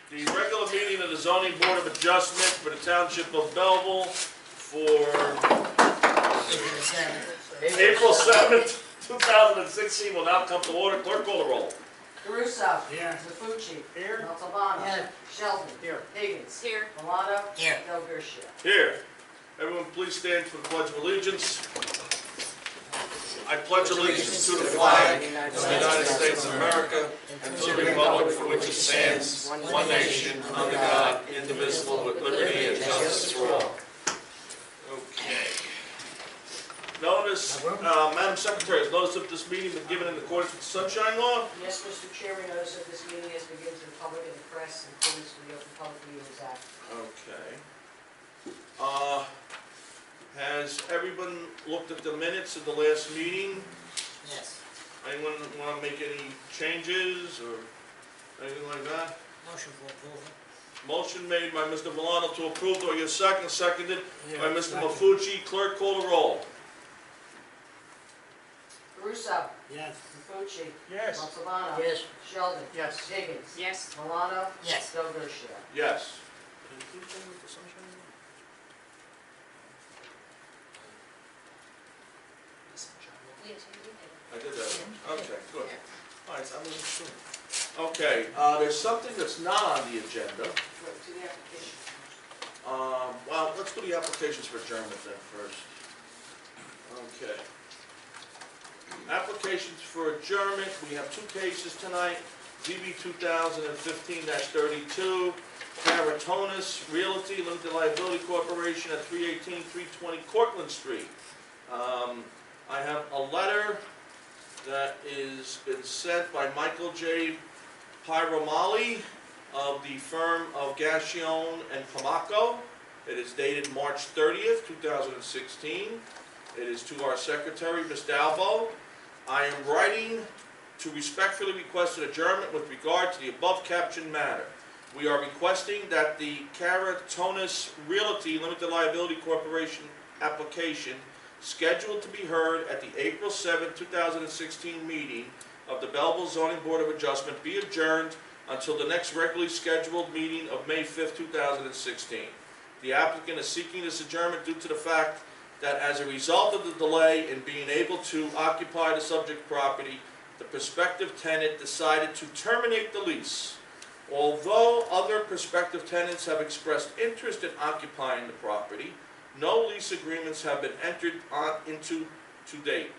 The regular meeting of the Zoning Board of Adjustment for the Township of Belleville for April 7th, 2016 will now come to order. Clerk, call the roll. Caruso. Here. Mafucci. Here. Montalbano. Here. Sheldon. Here. Higgins. Here. Milano. Here. Del Garcia. Here. Everyone please stand for the Pledge of Allegiance. I pledge allegiance to the flag of the United States of America and to the republic for which it stands, one nation, under God, indivisible, with liberty and justice for all. Okay. Notice, Madam Secretary, has notice of this meeting been given in accordance with the Sunshine Law? Yes, Mr. Chairman, notice that this meeting has been given to the public and the press in accordance with the Open Public Meetings Act. Okay. Has everyone looked at the minutes of the last meeting? Yes. Anyone want to make any changes or anything like that? Motion for approval. Motion made by Mr. Milano to approve. Do I get a second? Seconded by Mr. Mafucci. Clerk, call the roll. Caruso. Yes. Mafucci. Yes. Montalbano. Yes. Sheldon. Yes. Higgins. Yes. Milano. Yes. Del Garcia. Yes. I did that. Okay, good. All right, so I'm going to Okay, there's something that's not on the agenda. Go to the application. Well, let's do the applications for adjournment then first. Okay. Applications for adjournment, we have two cases tonight. ZB 2015-32, Caratonis Realty Limited Liability Corporation at 318-320 Cortlandt Street. I have a letter that is been sent by Michael J. Pyramali of the firm of Gassion and Camaco. It is dated March 30th, 2016. It is to our secretary, Ms. Dalbo. I am writing to respectfully request an adjournment with regard to the above captioned matter. We are requesting that the Caratonis Realty Limited Liability Corporation application scheduled to be heard at the April 7, 2016 meeting of the Belleville Zoning Board of Adjustment be adjourned until the next regularly scheduled meeting of May 5, 2016. The applicant is seeking this adjournment due to the fact that as a result of the delay in being able to occupy the subject property, the prospective tenant decided to terminate the lease. Although other prospective tenants have expressed interest in occupying the property, no lease agreements have been entered into to date.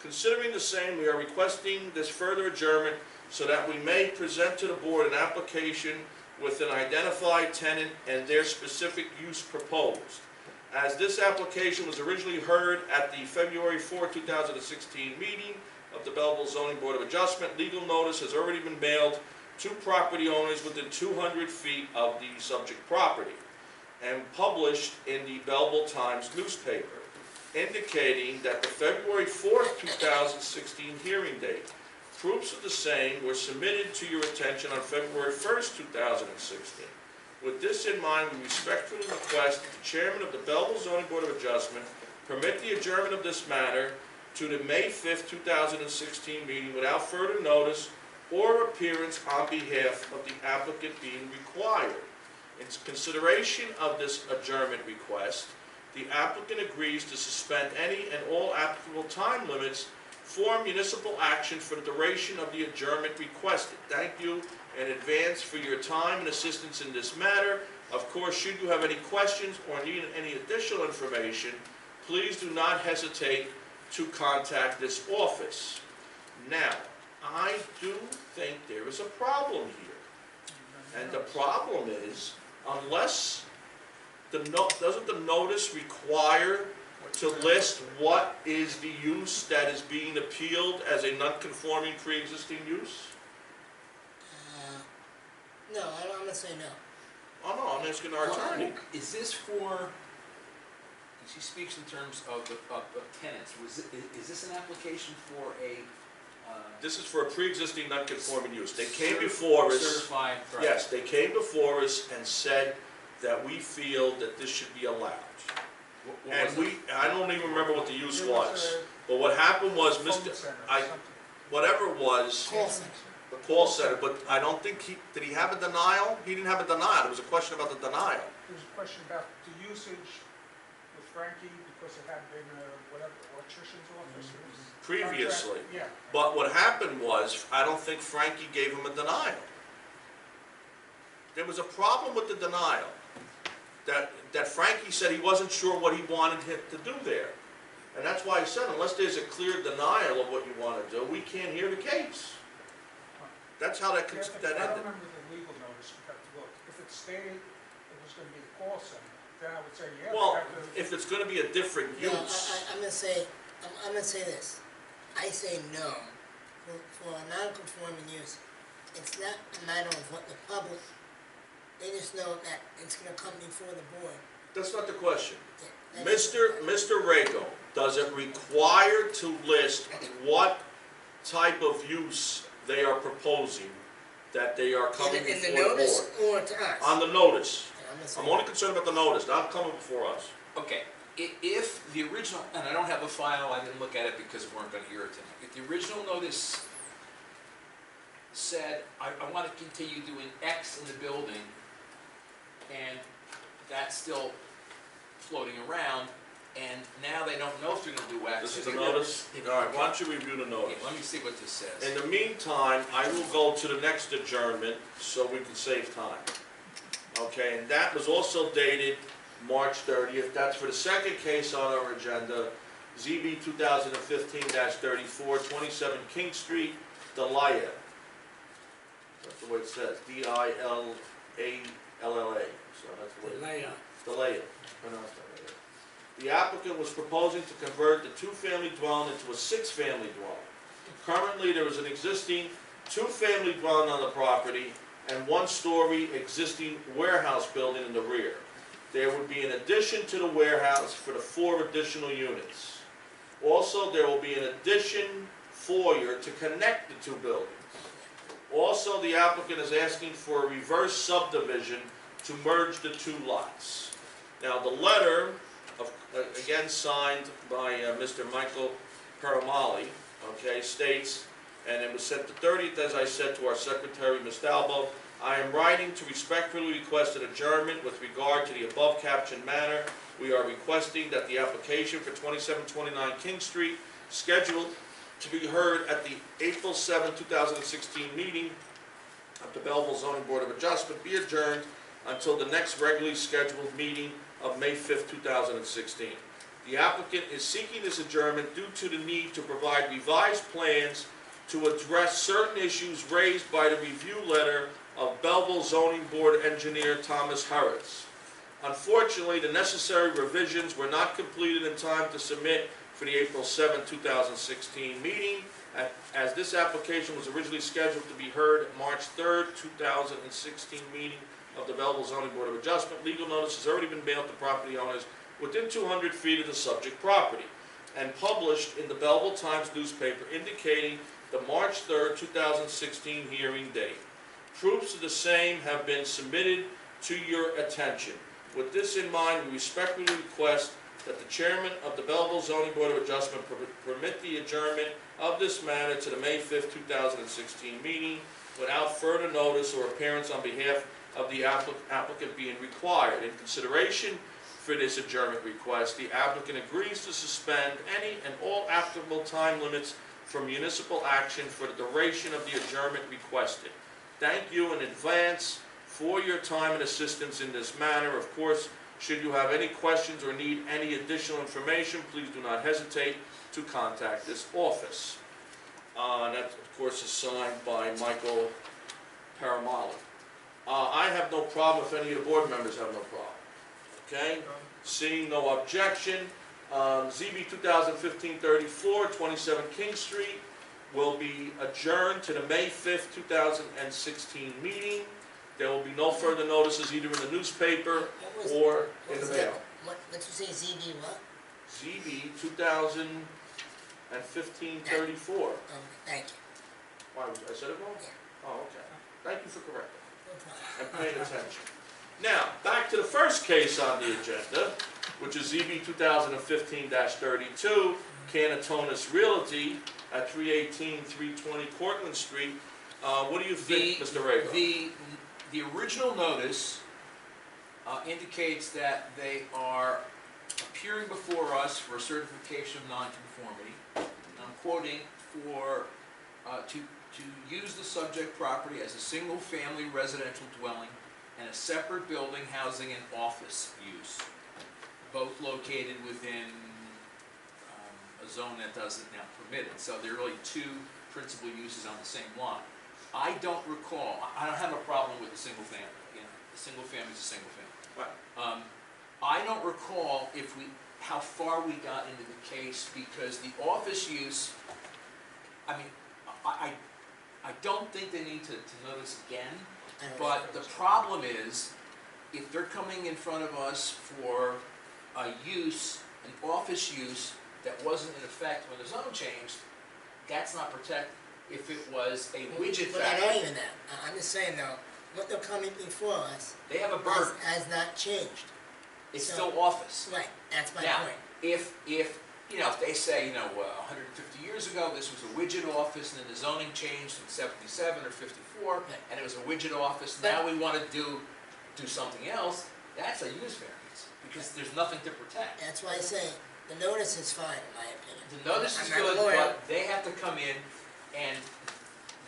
Considering the same, we are requesting this further adjournment so that we may present to the board an application with an identified tenant and their specific use proposed. As this application was originally heard at the February 4, 2016 meeting of the Belleville Zoning Board of Adjustment, legal notice has already been mailed to property owners within 200 feet of the subject property and published in the Belleville Times newspaper, indicating that the February 4, 2016 hearing date. Proofs of the same were submitted to your attention on February 1, 2016. With this in mind, we respectfully request that the chairman of the Belleville Zoning Board of Adjustment permit the adjournment of this matter to the May 5, 2016 meeting without further notice or appearance on behalf of the applicant being required. In consideration of this adjournment request, the applicant agrees to suspend any and all applicable time limits for municipal action for the duration of the adjournment requested. Thank you in advance for your time and assistance in this matter. Of course, should you have any questions or need any additional information, please do not hesitate to contact this office. Now, I do think there is a problem here. And the problem is, unless doesn't the notice require to list what is the use that is being appealed as a non-conforming pre-existing use? No, I'm going to say no. Oh no, I'm asking our attorney. Is this for, she speaks in terms of tenants, is this an application for a... This is for a pre-existing non-conforming use. They came before us. Certified, right. Yes, they came before us and said that we feel that this should be allowed. And I don't even remember what the use was. But what happened was, whatever it was, The call center, but I don't think did he have a denial? He didn't have a denial, there was a question about the denial. There was a question about the usage with Frankie, because it had been, whatever, electrician's office. It was Previously. contract- Yeah. But what happened was, I don't think Frankie gave him a denial. There was a problem with the denial, that Frankie said he wasn't sure what he wanted him to do there. And that's why I said, unless there's a clear denial of what you want to do, we can't hear the case. That's how that Yeah, but that I ended. don't remember the legal notice, you have to look. If it stated it was gonna be the call center, then I would say, yeah, Well, they have to. if it's gonna be a different No, use, I'm gonna say, I'm gonna say this. I say no. For a non-conforming use, it's not a matter of what the public, they just know that it's gonna come before the board. that's not the question. Yeah, that's- Mr. Rego, does it require to list what type of use they are proposing that they are coming In the before the notice board? or to us? On the notice. Yeah, I'm gonna say I'm only concerned about the notice, not coming before us. Okay, if the original, and I don't have the file, I didn't look at it because we weren't gonna hear it tonight. If the original notice said, I want to continue doing X in the building, and that's still floating around, and now they don't know if they're gonna do X. This is the notice? All right, why don't you review the Okay, notice? let me see what this says. In the meantime, I will go to the next adjournment so we can save time. Okay, and that was also dated March 30th. That's for the second case on our agenda, ZB 2015-34, 27 King Street, Delia. That's the way it says, Dillalla. So that's the way it is. Delia, pronounced that right. The applicant was proposing to convert the two-family dwelling into a six-family dwelling. Currently, there is an existing two-family dwelling on the property and one-story existing warehouse building in the rear. There would be an addition to the warehouse for the 4 additional units. Also, there will be an addition foyer to connect the two buildings. Also, the applicant is asking for a reverse subdivision to merge the two lots. Now, the letter, again signed by Mr. Michael Paramali, okay, states, and it was sent the 30th, as I said, to our secretary, Ms. Dalbo, I am writing to respectfully request an adjournment with regard to the above captioned matter. We are requesting that the application for 2729 King Street, scheduled to be heard at the April 7, 2016 meeting of the Belleville Zoning Board of Adjustment, be adjourned until the next regularly scheduled meeting of May 5, 2016. The applicant is seeking this adjournment due to the need to provide revised plans to address certain issues raised by the review letter of Belleville Zoning Board Engineer Thomas Harris. Unfortunately, the necessary revisions were not completed in time to submit for the April 7, 2016 meeting, as this application was originally scheduled to be heard at March 3, 2016 meeting of the Belleville Zoning Board of Adjustment. Legal notice has already been mailed to property owners within 200 feet of the subject property and published in the Belleville Times newspaper indicating the March 3, 2016 hearing date. Proofs of the same have been submitted to your attention. With this in mind, we respectfully request that the chairman of the Belleville Zoning Board of Adjustment permit the adjournment of this matter to the May 5, 2016 meeting without further notice or appearance on behalf of the applicant being required. In consideration for this adjournment request, the applicant agrees to suspend any and all applicable time limits for municipal action for the duration of the adjournment requested. Thank you in advance for your time and assistance in this matter. Of course, should you have any questions or need any additional information, please do not hesitate to contact this office. That, of course, is signed by Michael Paramali. I have no problem if any of the board members have no problem. Okay? Seeing no objection, ZB 2015-34, 27 King Street will be adjourned to the May 5th, 2016 meeting. There will be no further notices either in the newspaper or in the mail. What you say, ZB what? ZB 2015-34. Thank you. Why, I said it wrong? Yeah. Oh, okay. Thank you for correcting No problem. and paying attention. Now, back to the first case on the agenda, which is ZB 2015-32, Canatonis Realty at 318-320 Cortlandt Street, What do you think, Mr. Rego? The original notice indicates that they are appearing before us for a certification of nonconformity. And I'm quoting for, to use the subject property as a single-family residential dwelling and a separate building housing and office use, both located within a zone that doesn't now permit it. So there are really two principal uses on the same lot. I don't recall, I don't have a problem with a single family, you know, a single family is a single family. Right. I don't recall how far we got into the case, because the office use, I mean, I don't think they need to notice again, but the problem is, if they're coming in front of us for a use, an office use that wasn't in effect when the zone changed, that's not protected. If it was a widget We're not factory, arguing that. I'm just saying though, what they're coming before us they have a burden. has not changed. It's So- still office. Right, that's my Now, point. if you know, if they say, you know, 150 years ago, this was a widget office, and then the zoning changed in 77 or 54, Right. and it was a widget office, now we want to do something else, that's a use variance, because there's nothing to protect. That's why I say, the notice is fine, in my opinion. The notice is I'm not a good, lawyer. but they have to come in, and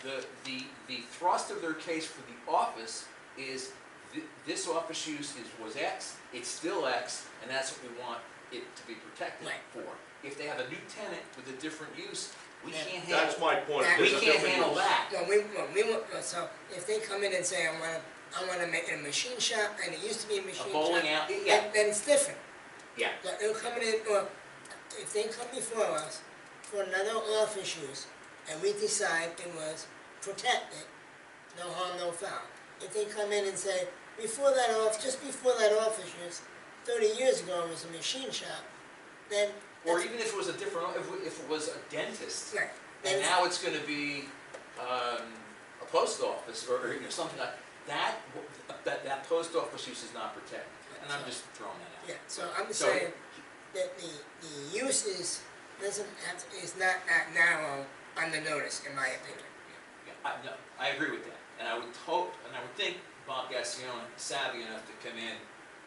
the thrust of their case for the office is, this office use was X, it's still X, and that's what we want it to be protected Right. for. If they have a new tenant with a different use, we Yeah. can't handle. That's my point. That- We There's a can't different handle use. that. So if they come in and say, I wanna make it a machine shop, and it used to be a A machine shop. bowling alley, yeah, Then it's different. yeah. But they're coming in, or if they come before us for another office use, and we decide it was protected, no harm, no foul. If they come in and say, just before that office use, 30 years ago it was a machine shop, then. Or that's- even if it was a different, if it was a dentist, Right. Then and it's- now it's gonna be, a post office, or, you know, something like that, that post office use is not protected. And I'm just throwing that out. Yeah, so I'm So- saying that the use is not that narrow on the notice, in my opinion. Yeah, no, I agree with that, and I would hope, and I would think Bob Gassione is savvy enough to come in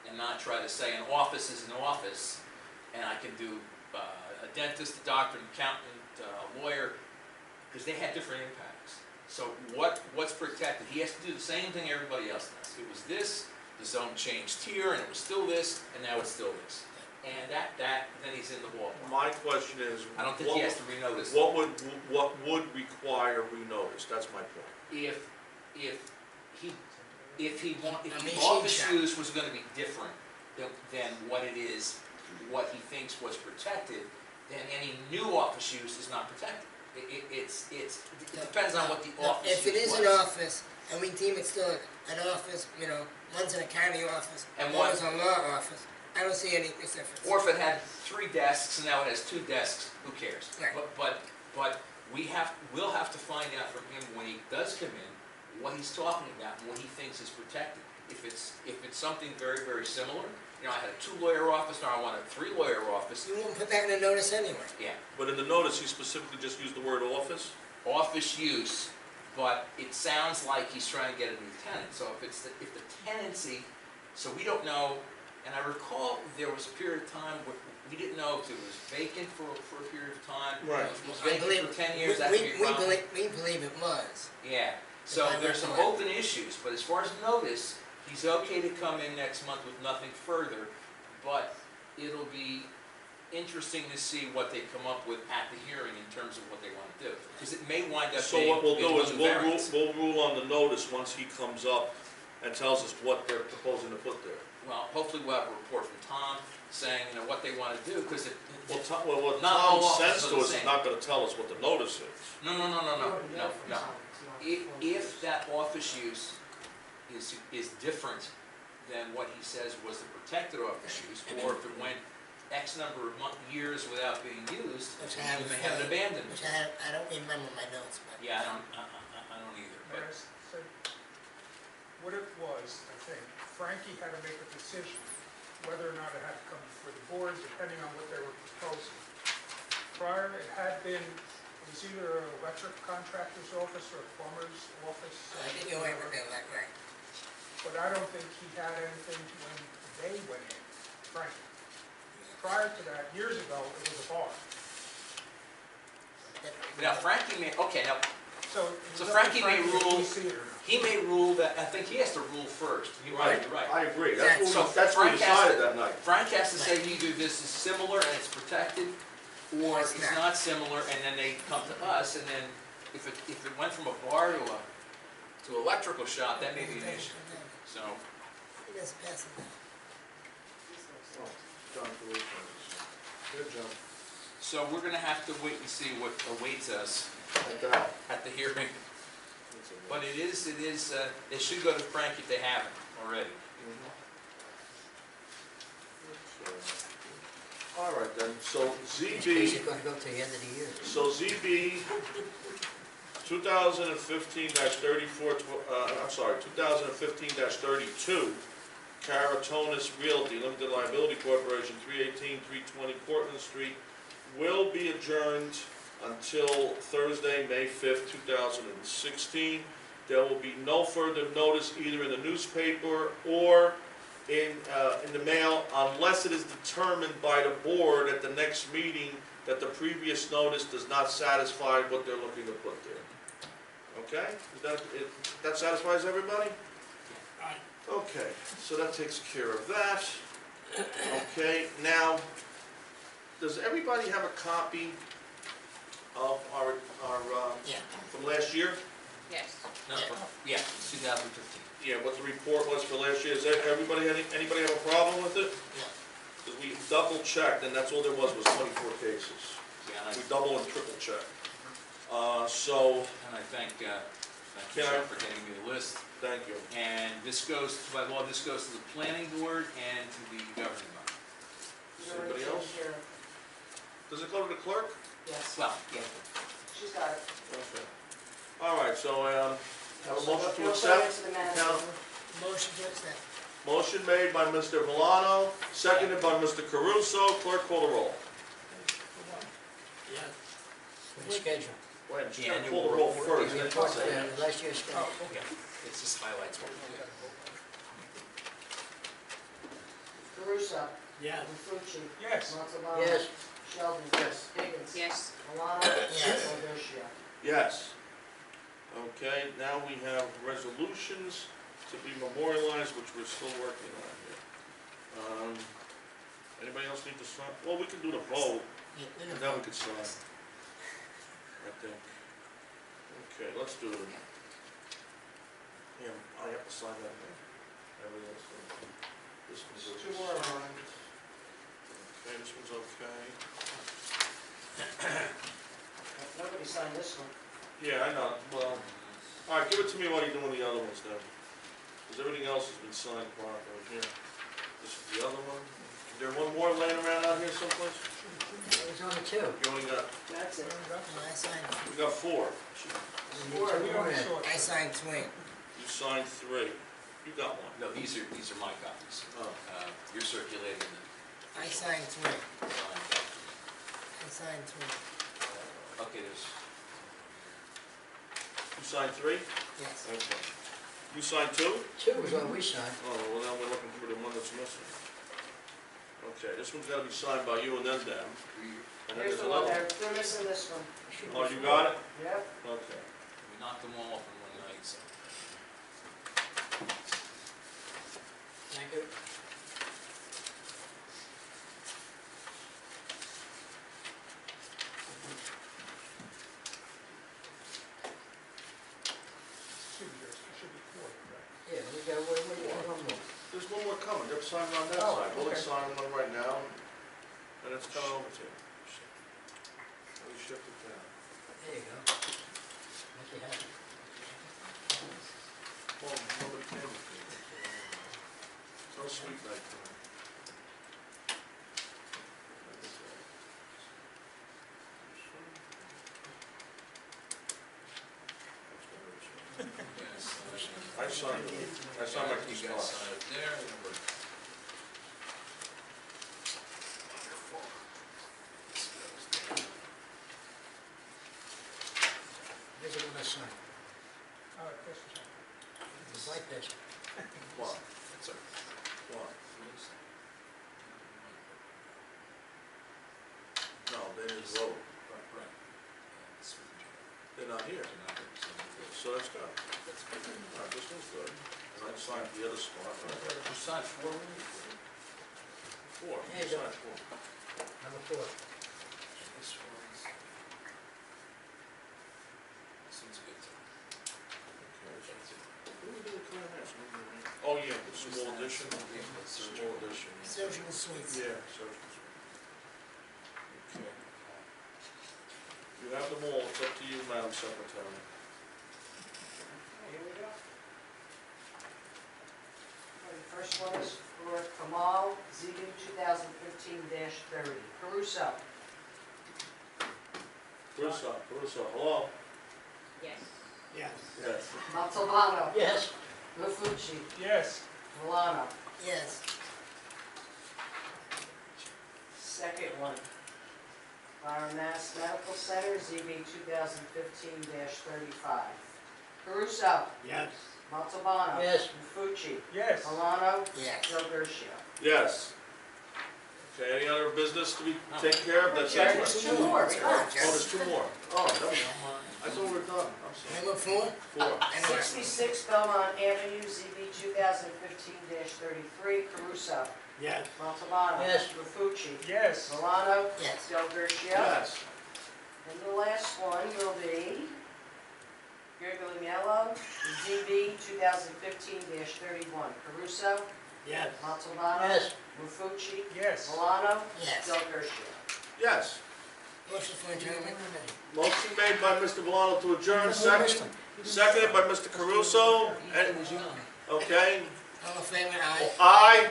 and not try to say an office is an office, and I can do a dentist, a doctor, an accountant, a lawyer, because they have different impacts. So what's protected? He has to do the same thing everybody else does. It was this, the zone changed here, and it was still this, and now it's still this. And then he's in the ballpark. My question is, I don't think he has to renotice. what would require renotice? That's my point. If the machine office shop. use was gonna be different than what it is, what he thinks was protected, then any new office use is not protected. It depends on what the Now, office if it use is an was. office, and we deem it still an office, one's in a county office, And one is a law office, I don't see any difference. Or if it had 3 desks and now it has 2 desks, who cares? Right. But we'll have to find out from him when he does come in, what he's talking about and what he thinks is protected. If it's something very, very similar, I had a 2-lawyer office, now I want a 3-lawyer office, You wouldn't put that in a notice anyway. yeah. But in the notice, he specifically just used the word office? Office use, but it sounds like he's trying to get a new tenant. So if the tenancy, so we don't know, and I recall there was a period of time where we didn't know if it was vacant for a period of time. Right. If it was I vacant believe- for 10 years, that could be a problem. We believe it was. Yeah, so If I there's some recall. open issues, but as far as notice, he's okay to come in next month with nothing further, but it'll be interesting to see what they come up with at the hearing in terms of what they want to do. Because it may wind up So being what we'll do is, another variance. we'll rule on the notice once he comes up and tells us what they're proposing to put there. Well, hopefully we'll have a report from Tom saying, what they want to do, because Well, what Not Tom all sends offices to are the us is same. not gonna tell us what the notice is. No. If that office use is different than what he says was the protected office use, or if it went X number of years without being used, Which you I have may have it abandoned. Which I don't remember my notes, but. Yeah, I don't either, May I but, say, what it was, I think, Frankie had to make a decision whether or not it had to come before the board, depending on what they were proposing. Prior, it had been It was either an electric contractor's office or a plumber's office. I think you ever did that, right? But I don't think he had anything when they went in, frankly. Prior to that, years ago, it was a bar. Now Frankie may, okay, now, So Frankie may if rule- we see it or not. he may rule that, I think he has to rule first. You're right, you're right. I agree, That's- that's what we Frank has decided to- that night. Frank has to say either this is similar and it's protected, or It's it's not. not similar, and then they come to us, and then if it went from a bar to an electrical shop, that may be an issue. So, He doesn't pass it down. John, good John. so we're gonna have to wait and see what awaits us Like that. at the hearing. But it should go to Frank if they haven't already. All right then, so It's ZB, basically gonna go to the end of the year. so ZB 2015-34, I'm sorry, 2015-32, Caratonis Realty Limited Liability Corporation, 318-320 Cortlandt Street, will be adjourned until Thursday, May 5th, 2016. There will be no further notice either in the newspaper or in the mail unless it is determined by the board at the next meeting that the previous notice does not satisfy what they're looking to put there. Okay? That satisfies everybody? Okay, so that takes care of that. Okay, now, does everybody have a copy of our Yeah. from last year? Yes. No, yeah, it's 2015. Yeah, what the report was for last year, anybody have a problem with it? Yeah. Because we double checked, and that's all there was 24 cases. Yeah, We double and triple checked. So, and I thank you, Can I- Jeff, for getting me the list. thank you. And this goes, by law, this goes to the planning board and to the governing body. Anybody else? Does it go to the clerk? Yes, Well, yeah, she's got it. Okay. All right, so, have a motion to You'll put it accept? into the minutes. Count. Motion to accept. Motion made by Mr. Valano, seconded by Mr. Caruso. Clerk, call the roll. Yeah. The schedule. Wait, just Yeah, gotta and call the you roll report- first. The then report, say it. last year's schedule. yeah, it's just highlights what we did. Caruso. Yeah. Mafucci. Yes. Montalbano. Yes. Sheldon. Yes. Higgins. Yes. Milano. Yes. Delgado. Yes. Okay, now we have resolutions to be memorialized, which we're still working on here. Anybody else need to sign? Well, we can do the vote, Yeah, and then we can sign. I think. Okay, let's do it. Yeah, I have to sign that one. Everything else. This one's okay. Two more. Okay, this one's okay. Nobody signed this one. Yeah, I know, well, all right, give it to me while you're doing the other ones then. Because everything else has been signed properly here. This is the other one. Is there one more laying around out here someplace? There's only two. You only got, That's it. No, I signed. we got 4. We only saw it. I signed three. You signed 3. You got one. No, these are my copies. Oh, You're circulating I signed three. the signed document. I signed three. Okay, there's, you signed 3? Yes. Okay. You signed 2? Two is what we signed. Oh, well, now we're looking for the one that's missing. Okay, this one's gotta be signed by you and then them. And then Here's there's the one, another. they're missing this one. Oh, you got it? Yep. Okay. we knocked them all off in one night, so. Thank you. Should be 4, right? Yeah, we got one more. There's one more coming, they're signing on that Oh, side. We'll okay. sign one right now, and it's coming over to you. Let me shift it down. There you go. Make you happy. Well, nobody came with me. It's no sweet night tonight. Yes. I signed my key You guys spot. sign it there, and we're. Wonderful. This goes there. is it with my son? Chris is on. It's like this. What? That's all right. What? No, they didn't vote. Right. They're not here. So that's good. That's good. All right, this one's good. And I signed the other spot. You signed 4 of them? Four. There you go. Signed four. Number 4. This one's... This one's good too. Who did the Clan House? Oh, yeah, the small edition. Small edition. Surgical suites. Yeah, so. Okay. You have them all, it's up to you, Madam Secretary. Here we go. The first one is for Kamal, ZB 2015-30. Caruso. Caruso, hello? Yes. Yes. Yes. Montalbano. Yes. Lufucci. Yes. Milano. Yes. Second one. Byron Mass Medical Center, ZB 2015-35. Caruso. Yes. Montalbano. Yes. Lufucci. Yes. Milano. Yes. Del Garcia. Yes. Okay, any other business to be taken care of? That's Jared, it? there's two more. Come on, Oh, there's two more. Oh, that was, I thought we were done. I'm sorry. Number 4? Four. 66 Belmont Avenue, ZB 2015-33. Caruso. Yes. Montalbano. Yes. Lufucci. Yes. Milano. Yes. Del Garcia. Yes. And the last one will be Girgolimello, ZB 2015-31. Caruso. Yes. Montalbano. Yes. Lufucci. Yes. Milano. Yes. Del Garcia. Yes. Motion for adjournment? Motion made by Mr. Valano to adjourn, seconded by Mr. Caruso. And, okay, All in favor, aye. aye.